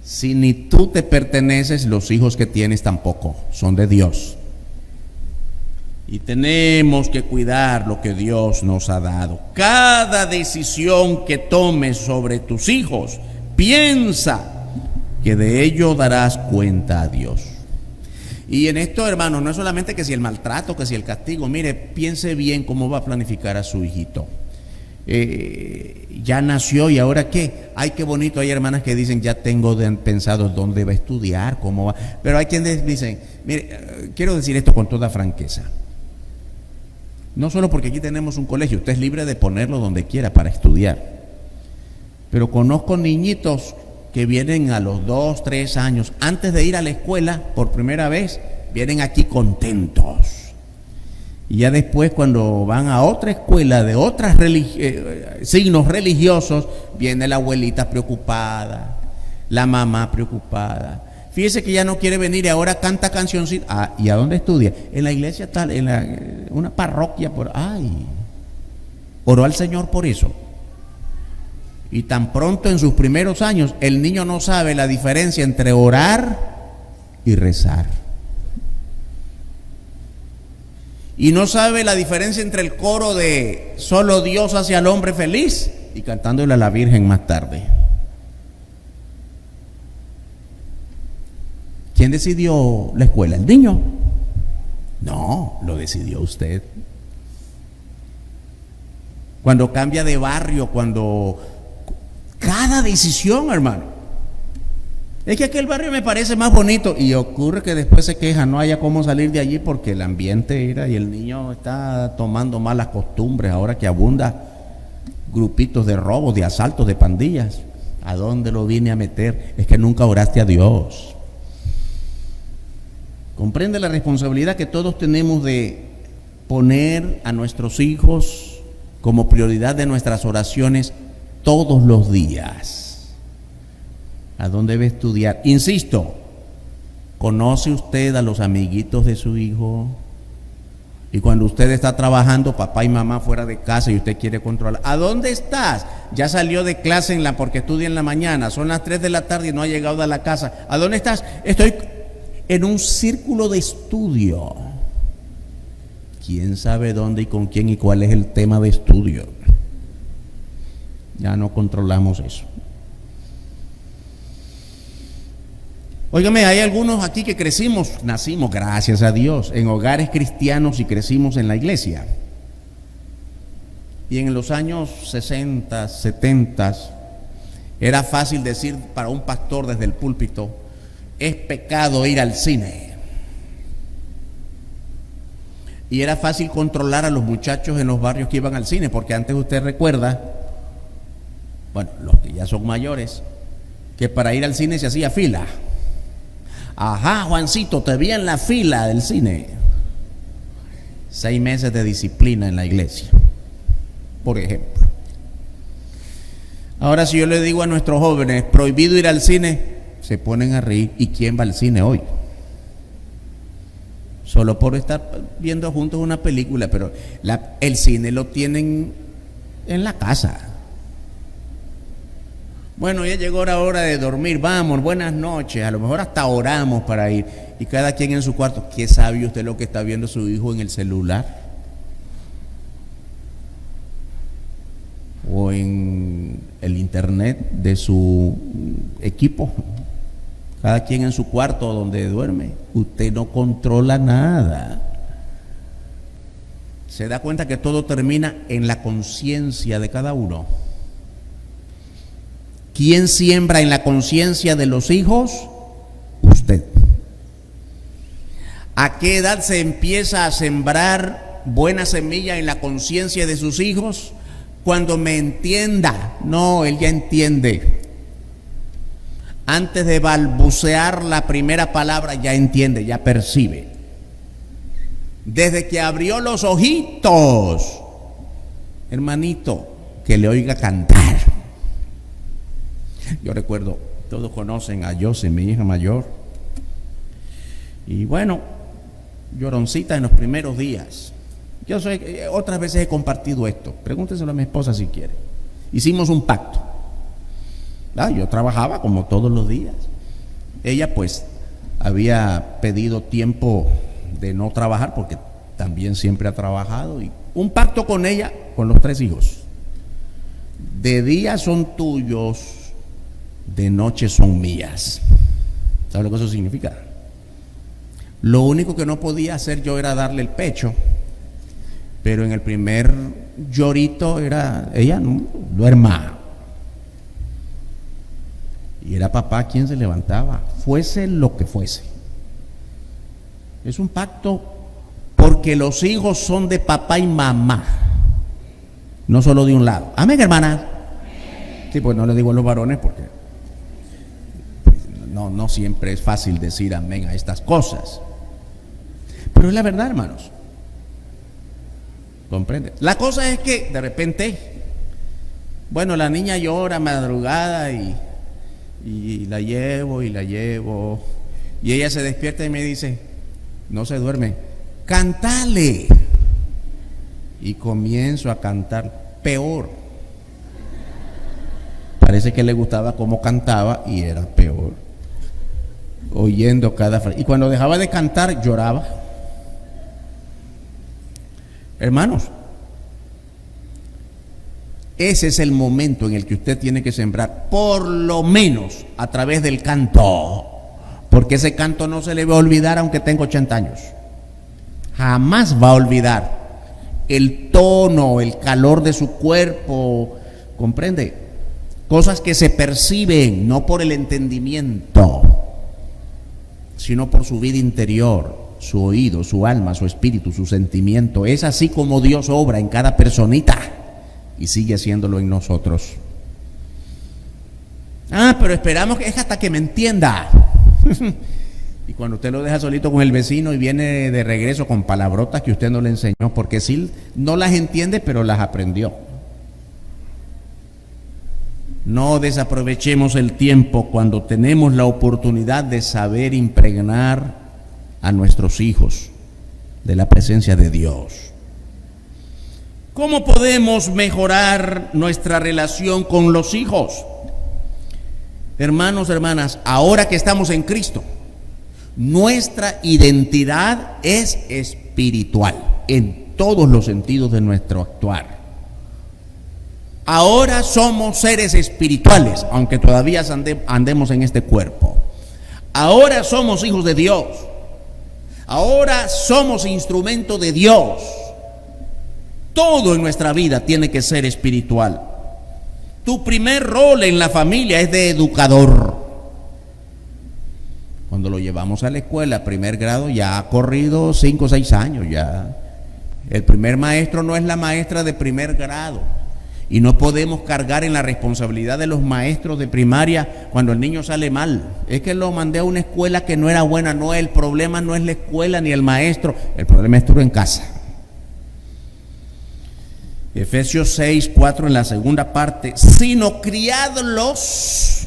Si ni tú te perteneces, los hijos que tienes tampoco, son de Dios. Y tenemos que cuidar lo que Dios nos ha dado. Cada decisión que tomes sobre tus hijos, piensa que de ello darás cuenta a Dios. Y en esto, hermanos, no es solamente que si el maltrato, que si el castigo. Mire, piense bien cómo va a planificar a su hijito. Ya nació, ¿y ahora qué? Ay, qué bonito. Hay hermanas que dicen: ya tengo pensado dónde va a estudiar, cómo va. Pero hay quienes dicen: mire, quiero decir esto con toda franqueza. No solo porque aquí tenemos un colegio, usted es libre de ponerlo donde quiera para estudiar. Pero conozco niñitos que vienen a los 2, 3 años, antes de ir a la escuela por primera vez, vienen aquí contentos. Y ya después, cuando van a otra escuela de otros signos religiosos, viene la abuelita preocupada, la mamá preocupada. Fíjese que ya no quiere venir y ahora canta cancioncitas. Ah, ¿y a dónde estudia? En la iglesia tal, una parroquia por... Ay, oró al Señor por eso. Y tan pronto en sus primeros años, el niño no sabe la diferencia entre orar y rezar. Y no sabe la diferencia entre el coro de solo Dios hace al hombre feliz y cantándole a la Virgen más tarde. ¿Quién decidió la escuela? ¿El niño? No, lo decidió usted. Cuando cambia de barrio, cuando... Cada decisión, hermano. Es que aquel barrio me parece más bonito y ocurre que después se queja, no haya cómo salir de allí porque el ambiente era y el niño está tomando malas costumbres ahora que abunda grupitos de robos, de asaltos, de pandillas. ¿A dónde lo vine a meter? Es que nunca oraste a Dios. Comprende la responsabilidad que todos tenemos de poner a nuestros hijos como prioridad de nuestras oraciones todos los días. ¿A dónde debe estudiar? Insisto, ¿conoce usted a los amiguitos de su hijo? Y cuando usted está trabajando, papá y mamá fuera de casa y usted quiere controlar, ¿a dónde estás? Ya salió de clase porque estudia en la mañana, son las 3 de la tarde y no ha llegado a la casa. ¿A dónde estás? Estoy en un círculo de estudio. ¿Quién sabe dónde y con quién y cuál es el tema de estudio? Ya no controlamos eso. Óigame, hay algunos aquí que nacimos, gracias a Dios, en hogares cristianos y crecimos en la iglesia. Y en los años 60, 70, era fácil decir para un pastor desde el púlpito, es pecado ir al cine. Y era fácil controlar a los muchachos en los barrios que iban al cine, porque antes usted recuerda, bueno, los que ya son mayores, que para ir al cine se hacía fila. Ajá, Juancito, te vi en la fila del cine. 6 meses de disciplina en la iglesia, por ejemplo. Ahora, si yo le digo a nuestros jóvenes, prohibido ir al cine, se ponen a reír. ¿Y quién va al cine hoy? Solo por estar viendo juntos una película, pero el cine lo tienen en la casa. Bueno, ya llegó la hora de dormir, vamos, buenas noches, a lo mejor hasta oramos para ir. Y cada quien en su cuarto. ¿Qué sabe usted lo que está viendo su hijo en el celular? O en el internet de su equipo. Cada quien en su cuarto donde duerme. Usted no controla nada. Se da cuenta que todo termina en la conciencia de cada uno. ¿Quién siembra en la conciencia de los hijos? Usted. ¿A qué edad se empieza a sembrar buena semilla en la conciencia de sus hijos? Cuando me entienda. No, él ya entiende. Antes de balbucear la primera palabra ya entiende, ya percibe. Desde que abrió los ojitos, hermanito, que le oiga cantar. Yo recuerdo, todos conocen a Josie, mi hija mayor. Y bueno, lloroncita en los primeros días. Yo otras veces he compartido esto. Pregúnteselo a mi esposa si quiere. Hicimos un pacto. Yo trabajaba como todos los días. Ella pues había pedido tiempo de no trabajar porque también siempre ha trabajado. Y un pacto con ella, con los 3 hijos. De día son tuyos, de noche son mías. ¿Sabe lo que eso significa? Lo único que no podía hacer yo era darle el pecho. Pero en el primer llorito ella no duerma. Y era papá quien se levantaba, fuese lo que fuese. Es un pacto porque los hijos son de papá y mamá, no solo de un lado. Amén, hermanas. Sí, pues no le digo a los varones porque no siempre es fácil decir amén a estas cosas. Pero es la verdad, hermanos. ¿Comprende? La cosa es que de repente, bueno, la niña llora madrugada y la llevo Y ella se despierta y me dice, no se duerme, cántale. Y comienzo a cantar peor. Parece que le gustaba cómo cantaba y era peor. Oyendo cada frase. Y cuando dejaba de cantar, lloraba. Hermanos, ese es el momento en el que usted tiene que sembrar, por lo menos a través del canto. Porque ese canto no se le va a olvidar aunque tenga 80 años. Jamás va a olvidar el tono, el calor de su cuerpo. ¿Comprende? Cosas que se perciben no por el entendimiento, sino por su vida interior, su oído, su alma, su espíritu, su sentimiento. Es así como Dios obra en cada personita y sigue haciéndolo en nosotros. Pero esperamos que es hasta que me entienda. Y cuando usted lo deja solito con el vecino y viene de regreso con palabrotas que usted no le enseñó, porque sí no las entiende, pero las aprendió. No desaprovechemos el tiempo cuando tenemos la oportunidad de saber impregnar a nuestros hijos de la presencia de Dios. ¿Cómo podemos mejorar nuestra relación con los hijos? Hermanos, hermanas, ahora que estamos en Cristo, nuestra identidad es espiritual en todos los sentidos de nuestro actuar. Ahora somos seres espirituales, aunque todavía andemos en este cuerpo. Ahora somos hijos de Dios. Ahora somos instrumento de Dios. Todo en nuestra vida tiene que ser espiritual. Tu primer rol en la familia es de educador. Cuando lo llevamos a la escuela, primer grado, ya ha corrido 5 o 6 años ya. El primer maestro no es la maestra de primer grado. Y no podemos cargar en la responsabilidad de los maestros de primaria cuando el niño sale mal. Es que lo mandé a una escuela que no era buena. No, el problema no es la escuela ni el maestro. El problema estuvo en casa. Efesios 6, 4 en la segunda parte. Sino criadlos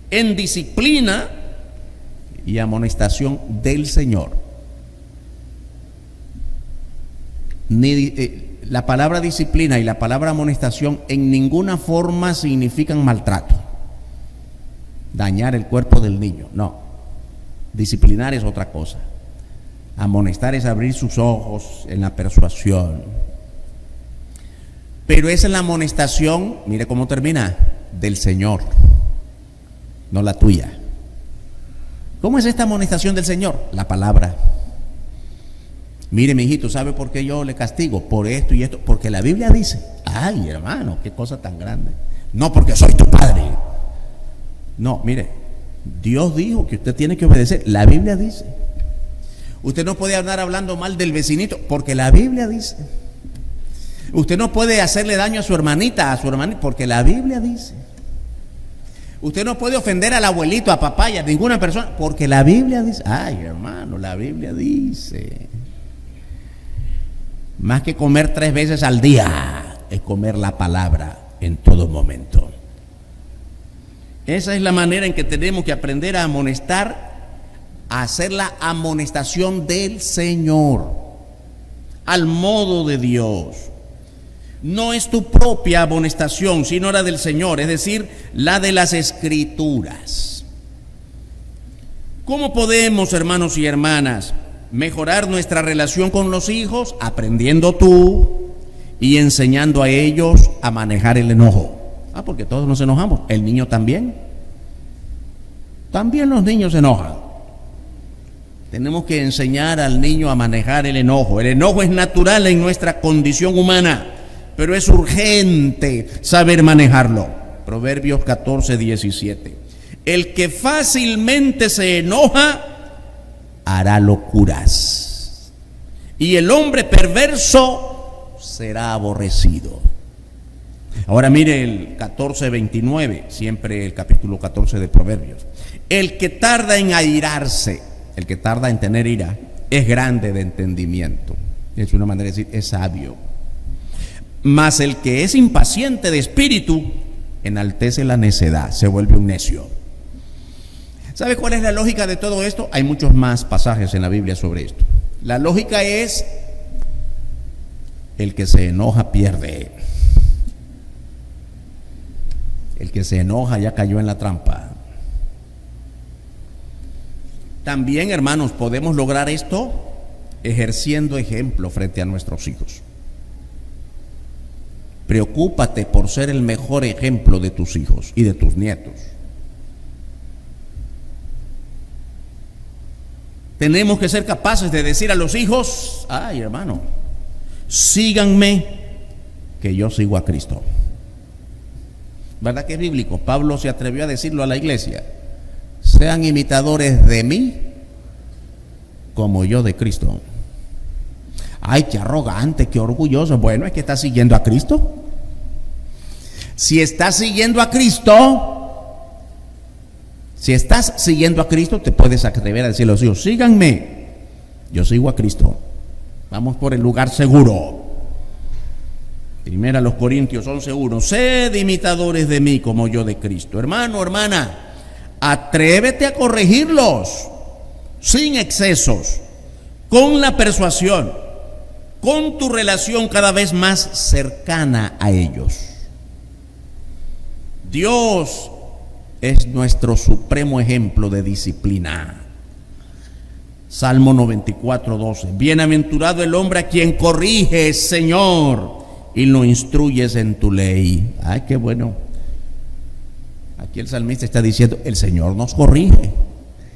en disciplina y amonestación del Señor. La palabra disciplina y la palabra amonestación en ninguna forma significan maltrato, dañar el cuerpo del niño. No, disciplinar es otra cosa. Amonestar es abrir sus ojos en la persuasión. Pero esa es la amonestación, mire cómo termina, del Señor, no la tuya. ¿Cómo es esta amonestación del Señor? La palabra. Mire, mi hijito, ¿sabe por qué yo le castigo? Por esto y esto. Porque la Biblia dice. Ay, hermano, qué cosa tan grande. No porque soy tu padre. No, mire, Dios dijo que usted tiene que obedecer. La Biblia dice. Usted no puede andar hablando mal del vecinito, porque la Biblia dice. Usted no puede hacerle daño a su hermanita, porque la Biblia dice. Usted no puede ofender al abuelito, a papá y a ninguna persona, porque la Biblia dice. Ay, hermano, la Biblia dice. Más que comer 3 veces al día, es comer la palabra en todo momento. Esa es la manera en que tenemos que aprender a amonestar, a hacer la amonestación del Señor, al modo de Dios. No es tu propia amonestación, sino la del Señor, es decir, la de las Escrituras. ¿Cómo podemos, hermanos y hermanas, mejorar nuestra relación con los hijos? Aprendiendo tú y enseñando a ellos a manejar el enojo. Porque todos nos enojamos. El niño también. También los niños se enojan. Tenemos que enseñar al niño a manejar el enojo. El enojo es natural en nuestra condición humana, pero es urgente saber manejarlo. Proverbios 14, 17. El que fácilmente se enoja hará locuras, y el hombre perverso será aborrecido. Ahora mire el 14:29, siempre el capítulo 14 de Proverbios. El que tarda en airarse, el que tarda en tener ira, es grande de entendimiento. Es una manera de decir, es sabio. Mas el que es impaciente de espíritu enaltece la necedad, se vuelve un necio. ¿Sabe cuál es la lógica de todo esto? Hay muchos más pasajes en la Biblia sobre esto. La lógica es: el que se enoja pierde. El que se enoja ya cayó en la trampa. También, hermanos, podemos lograr esto ejerciendo ejemplo frente a nuestros hijos. Preocúpate por ser el mejor ejemplo de tus hijos y de tus nietos. Tenemos que ser capaces de decir a los hijos: ay, hermano, síganme, que yo sigo a Cristo. ¿Verdad que es bíblico? Pablo se atrevió a decirlo a la iglesia: sean imitadores de mí como yo de Cristo. Ay, qué arrogante, qué orgulloso. Bueno, es que está siguiendo a Cristo. Si estás siguiendo a Cristo, te puedes atrever a decir a los hijos: síganme, yo sigo a Cristo. Vamos por el lugar seguro. Primera los Corintios 11:1: sed imitadores de mí como yo de Cristo. Hermano, hermana, atrévete a corregirlos sin excesos, con la persuasión, con tu relación cada vez más cercana a ellos. Dios es nuestro supremo ejemplo de disciplina. Salmo 94:12: bienaventurado el hombre a quien corriges, Señor, y lo instruyes en tu ley. Ay, qué bueno. Aquí el salmista está diciendo: el Señor nos corrige.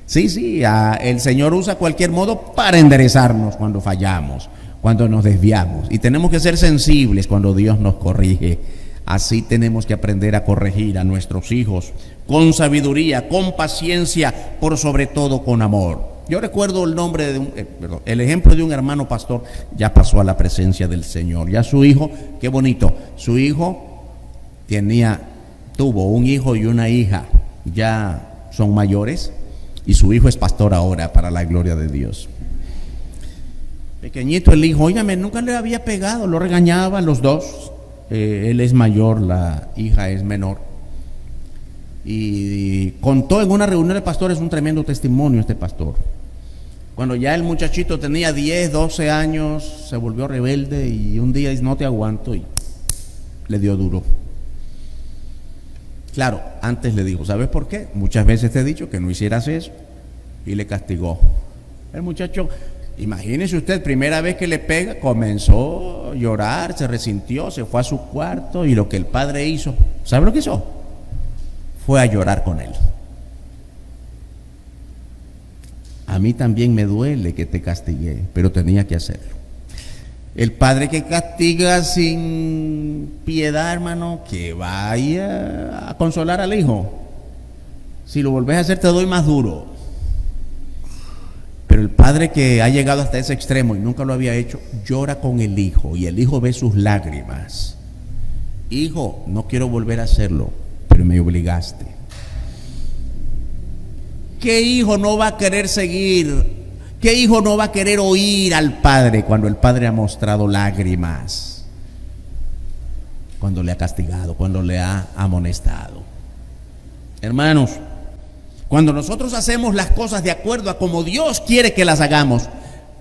Sí, el Señor usa cualquier modo para enderezarnos cuando fallamos, cuando nos desviamos, y tenemos que ser sensibles cuando Dios nos corrige. Así tenemos que aprender a corregir a nuestros hijos con sabiduría, con paciencia, por sobre todo con amor. Yo recuerdo el ejemplo de un hermano pastor. Ya pasó a la presencia del Señor. Ya su hijo, qué bonito, su hijo tuvo un hijo y una hija, ya son mayores, y su hijo es pastor ahora, para la gloria de Dios. Pequeñito el hijo, óigame, nunca le había pegado, lo regañaban los dos. Él es mayor, la hija es menor. Y contó en una reunión de pastores un tremendo testimonio este pastor. Cuando ya el muchachito tenía 10, 12 años, se volvió rebelde y un día dice: no te aguanto, y le dio duro. Claro, antes le dijo: ¿sabes por qué? Muchas veces te he dicho que no hicieras eso, y le castigó. El muchacho, imagínese usted, primera vez que le pega, comenzó a llorar, se resintió, se fue a su cuarto, y lo que el padre hizo, ¿sabe lo que hizo? Fue a llorar con él. A mí también me duele que te castigué, pero tenía que hacerlo. El padre que castiga sin piedad, hermano, que vaya a consolar al hijo. Si lo volvés a hacer, te doy más duro. Pero el padre que ha llegado hasta ese extremo y nunca lo había hecho, llora con el hijo, y el hijo ve sus lágrimas. Hijo, no quiero volver a hacerlo, pero me obligaste. ¿Qué hijo no va a querer seguir? ¿Qué hijo no va a querer oír al padre cuando el padre ha mostrado lágrimas? Cuando le ha castigado, cuando le ha amonestado. Hermanos, cuando nosotros hacemos las cosas de acuerdo a como Dios quiere que las hagamos,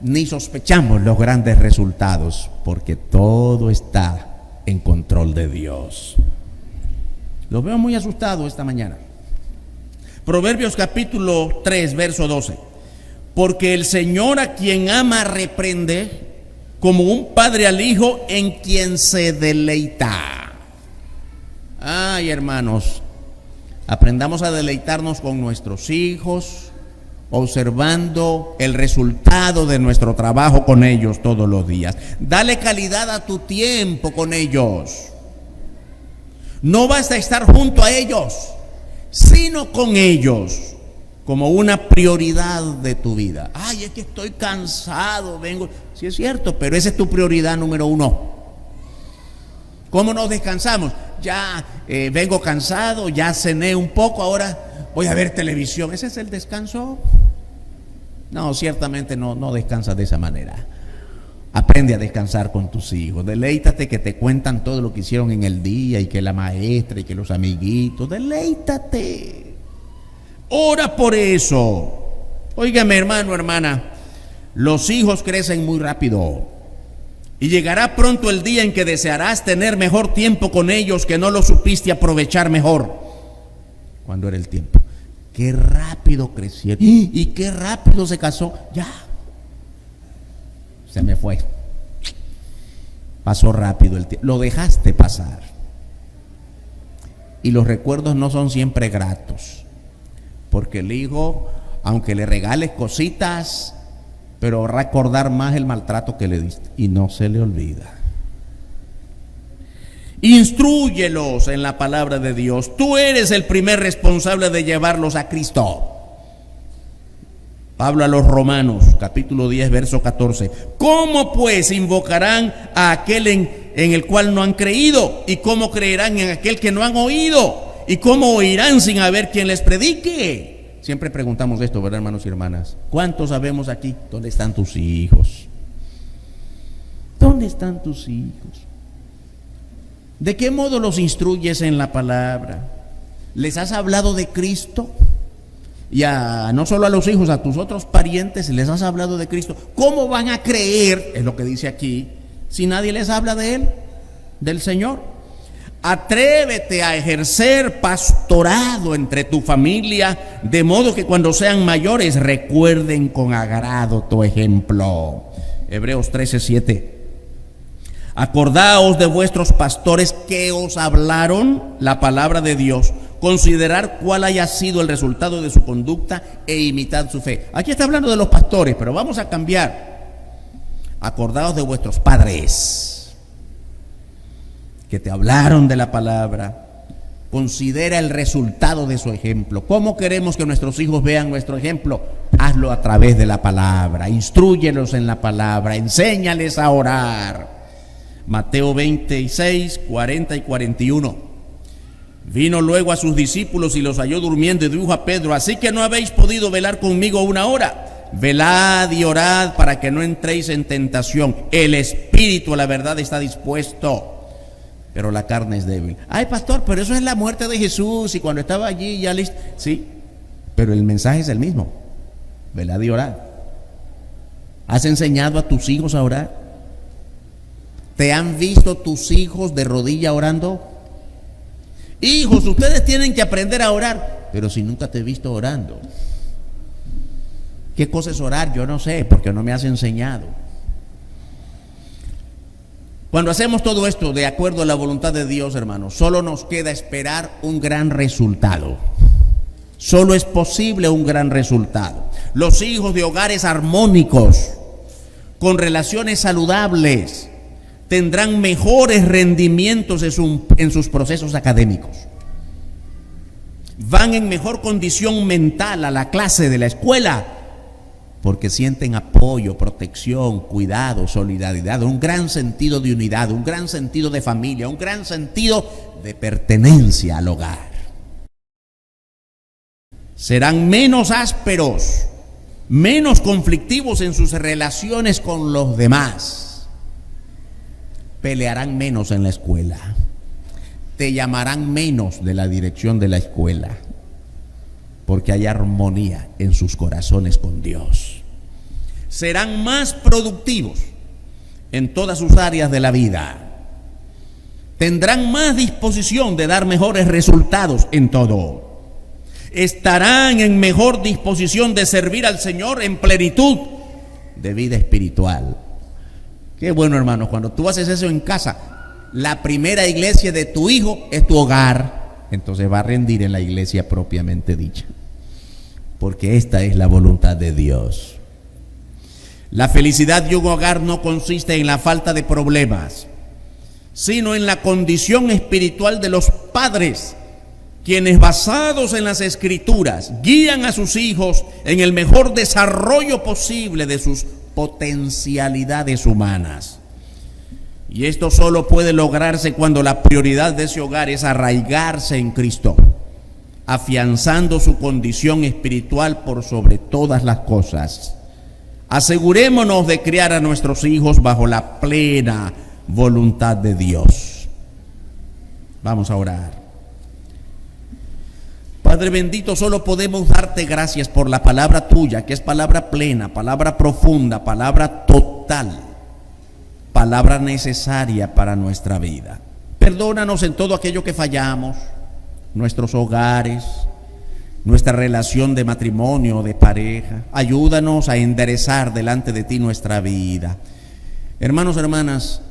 ni sospechamos los grandes resultados, porque todo está en control de Dios. Los veo muy asustados esta mañana. Proverbios capítulo 3, verso 12: porque el Señor a quien ama reprende, como un padre al hijo en quien se deleita. Ay, hermanos, aprendamos a deleitarnos con nuestros hijos, observando el resultado de nuestro trabajo con ellos todos los días. Dale calidad a tu tiempo con ellos. No basta estar junto a ellos, sino con ellos, como una prioridad de tu vida. Ay, es que estoy cansado, vengo. Sí, es cierto, pero esa es tu prioridad número uno. ¿Cómo nos descansamos? Ya vengo cansado, ya cené un poco, ahora voy a ver televisión. ¿Ese es el descanso? No, ciertamente no descansas de esa manera. Aprende a descansar con tus hijos. Deleítate que te cuentan todo lo que hicieron en el día, y que la maestra y que los amiguitos. Deleítate. Ora por eso. Óigame, hermano, hermana, los hijos crecen muy rápido y llegará pronto el día en que desearás tener mejor tiempo con ellos que no lo supiste aprovechar mejor cuando era el tiempo. Qué rápido crecieron y qué rápido se casó. Ya, se me fue. Pasó rápido el tiempo, lo dejaste pasar. Y los recuerdos no son siempre gratos, porque el hijo, aunque le regales cositas, pero va a recordar más el maltrato que le diste y no se le olvida. Instrúyelos en la palabra de Dios. Tú eres el primer responsable de llevarlos a Cristo. Pablo a los Romanos, capítulo 10, verso 14. ¿Cómo pues invocarán a aquel en el cual no han creído? ¿Y cómo creerán en aquel que no han oído? ¿Y cómo oirán sin haber quien les predique? Siempre preguntamos esto, ¿verdad, hermanos y hermanas? ¿Cuántos sabemos aquí? ¿Dónde están tus hijos? ¿Dónde están tus hijos? ¿De qué modo los instruyes en la palabra? ¿Les has hablado de Cristo? Y no solo a los hijos, a tus otros parientes les has hablado de Cristo. ¿Cómo van a creer, es lo que dice aquí, si nadie les habla de Él, del Señor? Atrévete a ejercer pastorado entre tu familia, de modo que cuando sean mayores recuerden con agrado tu ejemplo. Hebreos 13:7. Acordaos de vuestros pastores que os hablaron la palabra de Dios. Considerar cuál haya sido el resultado de su conducta e imitad su fe. Aquí está hablando de los pastores, pero vamos a cambiar. Acordaos de vuestros padres que te hablaron de la palabra. Considera el resultado de su ejemplo. ¿Cómo queremos que nuestros hijos vean nuestro ejemplo? Hazlo a través de la palabra. Instrúyelos en la palabra. Enséñales a orar. Mateo 26, 40 y 41. Vino luego a sus discípulos y los halló durmiendo y dijo a Pedro: así que no habéis podido velar conmigo una hora. Velad y orad para que no entréis en tentación. El espíritu, la verdad, está dispuesto, pero la carne es débil. Ay, pastor, pero eso es la muerte de Jesús y cuando estaba allí ya listo. Sí, pero el mensaje es el mismo. Velad y orad. ¿Has enseñado a tus hijos a orar? ¿Te han visto tus hijos de rodilla orando? Hijos, ustedes tienen que aprender a orar. Pero si nunca te he visto orando. ¿Qué cosa es orar? Yo no sé, porque no me has enseñado. Cuando hacemos todo esto de acuerdo a la voluntad de Dios, hermanos, solo nos queda esperar un gran resultado. Solo es posible un gran resultado. Los hijos de hogares armónicos, con relaciones saludables, tendrán mejores rendimientos en sus procesos académicos. Van en mejor condición mental a la clase de la escuela porque sienten apoyo, protección, cuidado, solidaridad, un gran sentido de unidad, un gran sentido de familia, un gran sentido de pertenencia al hogar. Serán menos ásperos, menos conflictivos en sus relaciones con los demás. Pelearán menos en la escuela. Te llamarán menos de la dirección de la escuela, porque hay armonía en sus corazones con Dios. Serán más productivos en todas sus áreas de la vida. Tendrán más disposición de dar mejores resultados en todo. Estarán en mejor disposición de servir al Señor en plenitud de vida espiritual. Qué bueno, hermanos, cuando tú haces eso en casa, la primera iglesia de tu hijo es tu hogar, entonces va a rendir en la iglesia propiamente dicha, porque esta es la voluntad de Dios. La felicidad de un hogar no consiste en la falta de problemas, sino en la condición espiritual de los padres, quienes basados en las Escrituras guían a sus hijos en el mejor desarrollo posible de sus potencialidades humanas. Y esto solo puede lograrse cuando la prioridad de ese hogar es arraigarse en Cristo, afianzando su condición espiritual por sobre todas las cosas. Asegurémonos de criar a nuestros hijos bajo la plena voluntad de Dios. Vamos a orar. Padre bendito, solo podemos darte gracias por la palabra tuya, que es palabra plena, palabra profunda, palabra total, palabra necesaria para nuestra vida. Perdónanos en todo aquello que fallamos, nuestros hogares, nuestra relación de matrimonio, de pareja. Ayúdanos a enderezar delante de ti nuestra vida. Hermanos, hermanas,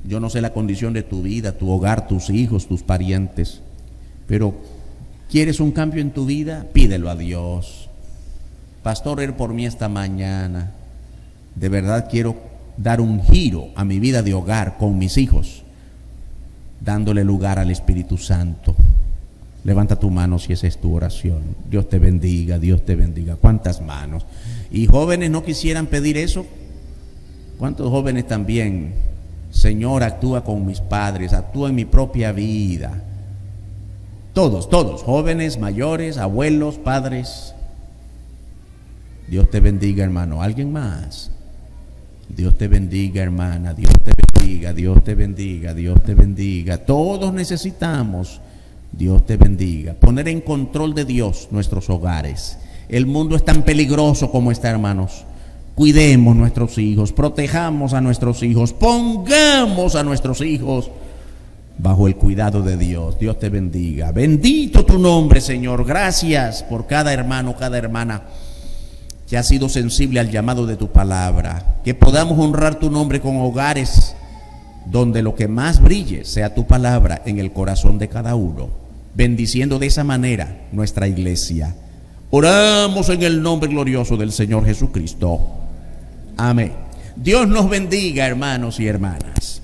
yo no sé la condición de tu vida, tu hogar, tus hijos, tus parientes, pero ¿quieres un cambio en tu vida? Pídelo a Dios. Pastor, ora por mí esta mañana. De verdad quiero dar un giro a mi vida de hogar con mis hijos, dándole lugar al Espíritu Santo. Levanta tu mano si esa es tu oración. Dios te bendiga, Dios te bendiga. ¿Cuántas manos? ¿Y jóvenes no quisieran pedir eso? ¿Cuántos jóvenes también? Señor, actúa con mis padres, actúa en mi propia vida. Todos, jóvenes, mayores, abuelos, padres. Dios te bendiga, hermano. ¿Alguien más? Dios te bendiga, hermana. Dios te bendiga, Dios te bendiga, Dios te bendiga. Todos necesitamos, Dios te bendiga, poner en control de Dios nuestros hogares. El mundo es tan peligroso como está, hermanos. Cuidemos nuestros hijos, protejamos a nuestros hijos, pongamos a nuestros hijos bajo el cuidado de Dios. Dios te bendiga. Bendito tu nombre, Señor. Gracias por cada hermano, cada hermana que ha sido sensible al llamado de tu palabra. Que podamos honrar tu nombre con hogares donde lo que más brille sea tu palabra en el corazón de cada uno, bendiciendo de esa manera nuestra iglesia. Oramos en el nombre glorioso del Señor Jesucristo. Amén. Dios nos bendiga, hermanos y hermanas.